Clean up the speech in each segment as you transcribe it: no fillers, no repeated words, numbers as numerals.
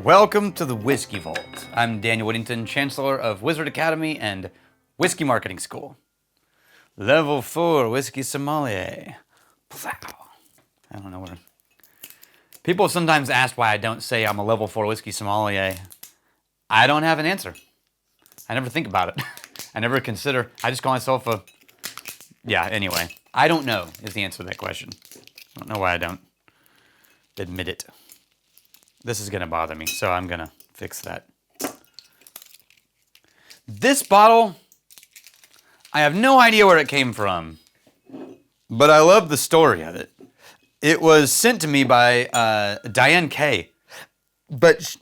Welcome to the Whiskey Vault. I'm Daniel Whittington, Chancellor of Wizard Academy and Whiskey Marketing School. Level 4 Whiskey Sommelier. I don't know where. People have sometimes asked why I don't say I'm a level 4 Whiskey Sommelier. I don't have an answer. I never think about it. I never consider. I just call myself a... Yeah, anyway. I don't know is the answer to that question. I don't know why I don't admit it. This is going to bother me, so I'm going to fix that. This bottle, I have no idea where it came from, but I love the story of it. It was sent to me by Diane K. But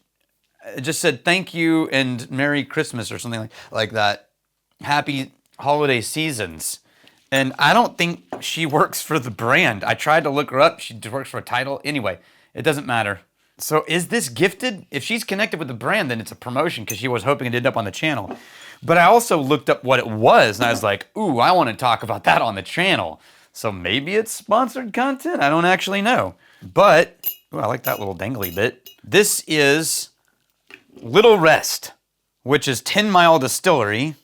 it just said, thank you and Merry Christmas or something like that. Happy holiday seasons. And I don't think she works for the brand. I tried to look her up. She works for a title. Anyway, it doesn't matter. So is this gifted? If she's connected with the brand, then it's a promotion because she was hoping it ended up on the channel. But I also looked up what it was, and I was like, ooh, I want to talk about that on the channel. So maybe it's sponsored content? I don't actually know. But, ooh, I like that little dangly bit. This is Little Rest, which is 10 Mile Distillery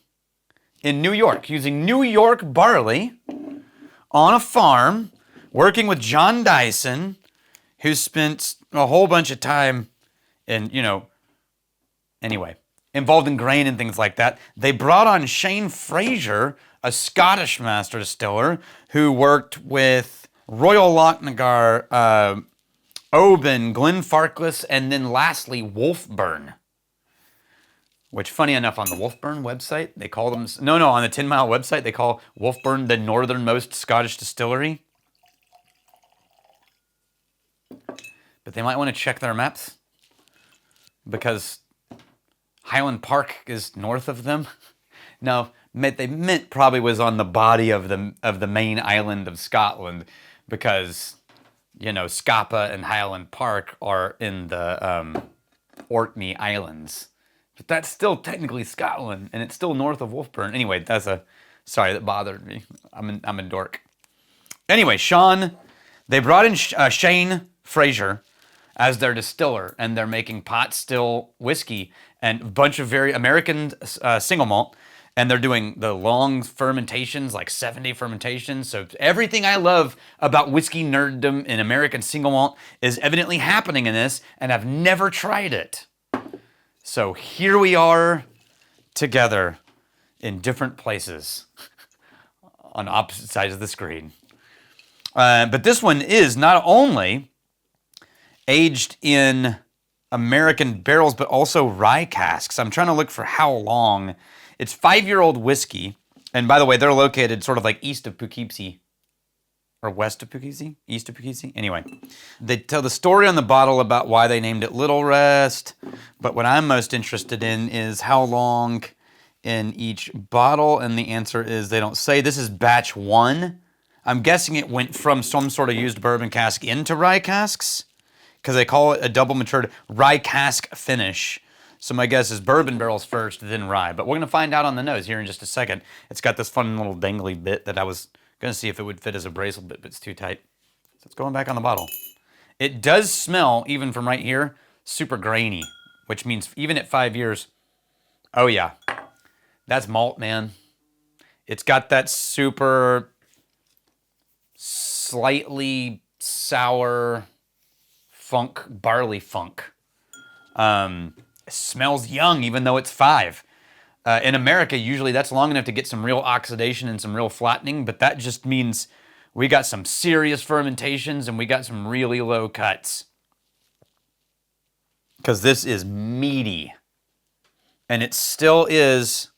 in New York, using New York barley on a farm, working with John Dyson, who spent a whole bunch of time in, anyway, involved in grain and things like that. They brought on Shane Fraser, a Scottish master distiller, who worked with Royal Lochnagar, Oban, Glenfarclas, and then lastly, Wolfburn. Which, funny enough, on the Wolfburn website, they call them... No, on the 10 Mile website, they call Wolfburn the northernmost Scottish distillery. But they might want to check their maps because Highland Park is north of them. No, they meant probably was on the body of the main island of Scotland because, Scapa and Highland Park are in the Orkney Islands. But that's still technically Scotland, and it's still north of Wolfburn. Anyway, sorry, that bothered me. I'm a dork. Anyway, they brought in Shane Fraser as their distiller, and they're making pot still whiskey and a bunch of very American single malt, and they're doing the long fermentations, like 7-day fermentations. So everything I love about whiskey nerddom in American single malt is evidently happening in this, and I've never tried it. So here we are together in different places on opposite sides of the screen. But this one is not only aged in American barrels, but also rye casks. I'm trying to look for how long. It's 5-year-old whiskey. And by the way, they're located sort of like east of Poughkeepsie. Or west of Poughkeepsie? East of Poughkeepsie? Anyway, they tell the story on the bottle about why they named it Little Rest. But what I'm most interested in is how long in each bottle. And the answer is they don't say. This is batch 1. I'm guessing it went from some sort of used bourbon cask into rye casks, because they call it a double matured rye cask finish. So my guess is bourbon barrels first, then rye. But we're going to find out on the nose here in just a second. It's got this fun little dangly bit that I was going to see if it would fit as a bracelet bit, but it's too tight. So it's going back on the bottle. It does smell, even from right here, super grainy, which means even at 5 years, oh yeah, that's malt, man. It's got that super slightly sour barley funk. It smells young even though it's 5. In America, usually that's long enough to get some real oxidation and some real flattening, but that just means we got some serious fermentations and we got some really low cuts. Because this is meaty. And it still is,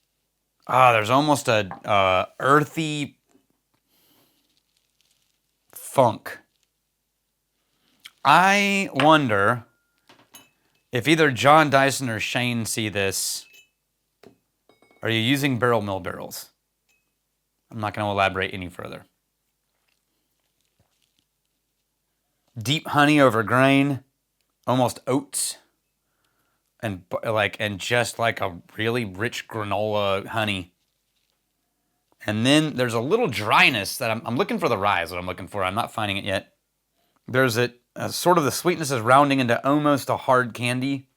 there's almost a earthy funk. I wonder if either John Dyson or Shane see this. Are you using barrel mill barrels? I'm not going to elaborate any further. Deep honey over grain, almost oats, and just like a really rich granola honey. And then there's a little dryness that I'm looking for. The rye is what I'm looking for. I'm not finding it yet. There's sort of the sweetness is rounding into almost a hard candy.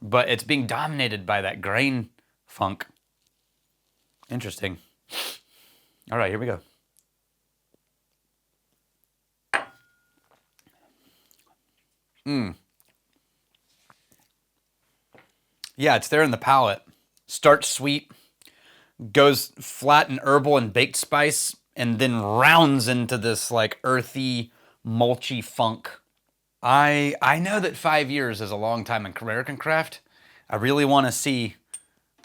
but it's being dominated by that grain funk. Interesting. All right, here we go. Yeah, it's there in the palate. Starts sweet, goes flat and herbal and baked spice, and then rounds into this like earthy, mulchy funk. I know that 5 years is a long time in American craft. I really want to see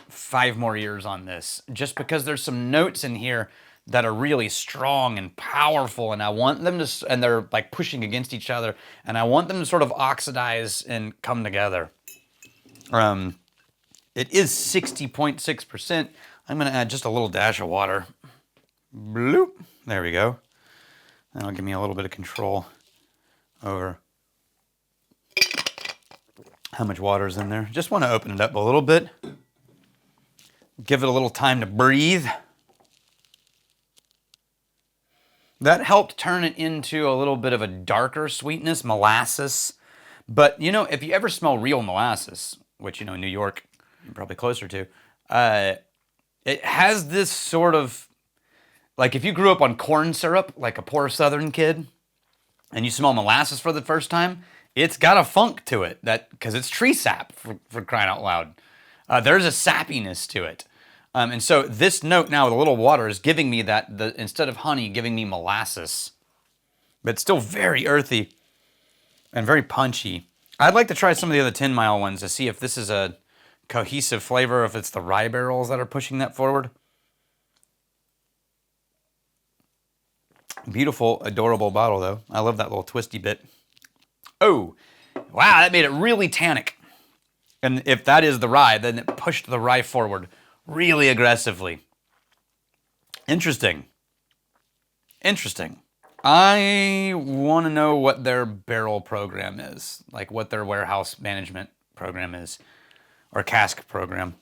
5 more years on this, just because there's some notes in here that are really strong and powerful, and I want them to, and they're like pushing against each other, and I want them to sort of oxidize and come together. It is 60.6%. I'm going to add just a little dash of water. Bloop. There we go. That'll give me a little bit of control over how much water is in there. Just want to open it up a little bit. Give it a little time to breathe. That helped turn it into a little bit of a darker sweetness, molasses. But, you know, if you ever smell real molasses, which, you know, in New York, you're probably closer to, it has this sort of, like if you grew up on corn syrup, like a poor Southern kid, and you smell molasses for the first time, it's got a funk to it, that because it's tree sap, for crying out loud. There's a sappiness to it. And so this note now with a little water is giving me that, instead of honey, giving me molasses. But it's still very earthy and very punchy. I'd like to try some of the other 10 Mile ones to see if this is a cohesive flavor, if it's the rye barrels that are pushing that forward. Beautiful, adorable bottle, though. I love that little twisty bit. Oh, wow, that made it really tannic. And if that is the rye, then it pushed the rye forward really aggressively. Interesting. Interesting. I want to know what their barrel program is, like what their warehouse management program is, or cask program.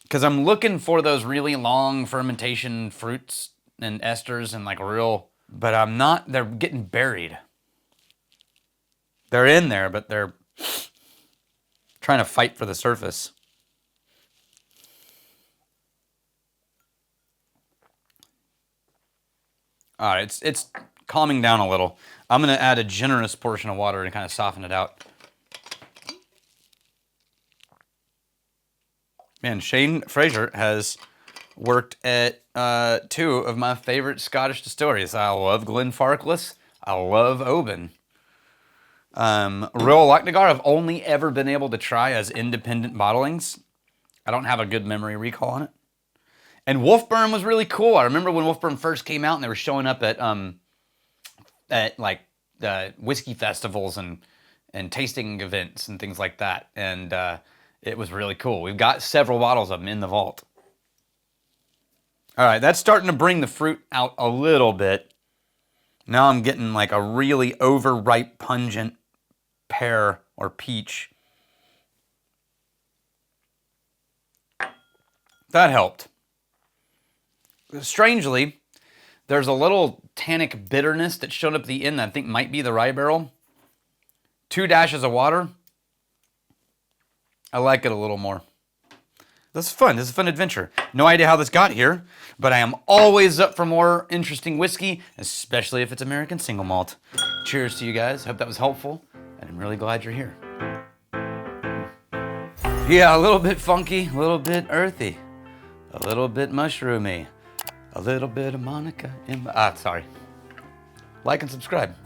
Because I'm looking for those really long fermentation fruits and esters and like real, but I'm not, they're getting buried. They're in there, but they're trying to fight for the surface. All right, it's calming down a little. I'm going to add a generous portion of water to kind of soften it out. Man, Shane Fraser has worked at 2 of my favorite Scottish distilleries. I love Glenfarclas. I love Oban. Royal Lochnagar I've only ever been able to try as independent bottlings. I don't have a good memory recall on it. And Wolfburn was really cool. I remember when Wolfburn first came out and they were showing up at like whiskey festivals and tasting events and things like that. And it was really cool. We've got several bottles of them in the vault. All right, that's starting to bring the fruit out a little bit. Now I'm getting like a really overripe, pungent pear or peach. That helped. Strangely, there's a little tannic bitterness that showed up at the end that I think might be the rye barrel. 2 dashes of water. I like it a little more. This is fun. This is a fun adventure. No idea how this got here, but I am always up for more interesting whiskey, especially if it's American single malt. Cheers to you guys. Hope that was helpful, and I'm really glad you're here. Yeah, a little bit funky, a little bit earthy, a little bit mushroomy, a little bit of Monica in my... sorry. Like and subscribe.